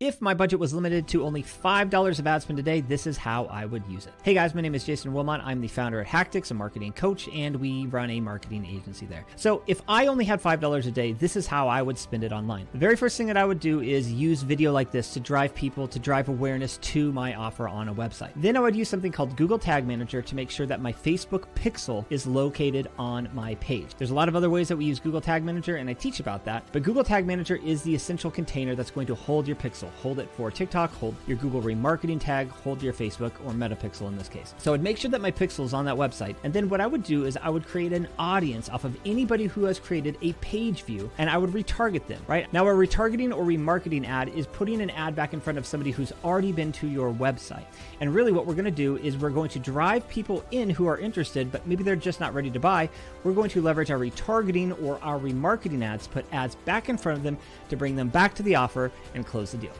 If my budget was limited to only $5 of ad spend a day, this is how I would use it. Hey guys, my name is Jason Wilmot. I'm the founder at Hactics, a marketing coach, and we run a marketing agency there. So if I only had $5 a day, this is how I would spend it online. The very first thing that I would do is use video like this to drive people, to drive awareness to my offer on a website. Then I would use something called Google Tag Manager to make sure that my Facebook pixel is located on my page. There's a lot of other ways that we use Google Tag Manager, and I teach about that, but Google Tag Manager is the essential container that's going to hold your pixel. Hold it for TikTok, hold your Google remarketing tag, hold your Facebook or Meta pixel in this case. So I'd make sure that my pixel is on that website. And then what I would do is I would create an audience off of anybody who has created a page view, and I would retarget them, right? Now, a retargeting or remarketing ad is putting an ad back in front of somebody who's already been to your website. And really what we're going to do is we're going to drive people in who are interested, but maybe they're just not ready to buy. We're going to leverage our retargeting or our remarketing ads, put ads back in front of them to bring them back to the offer and close the deal.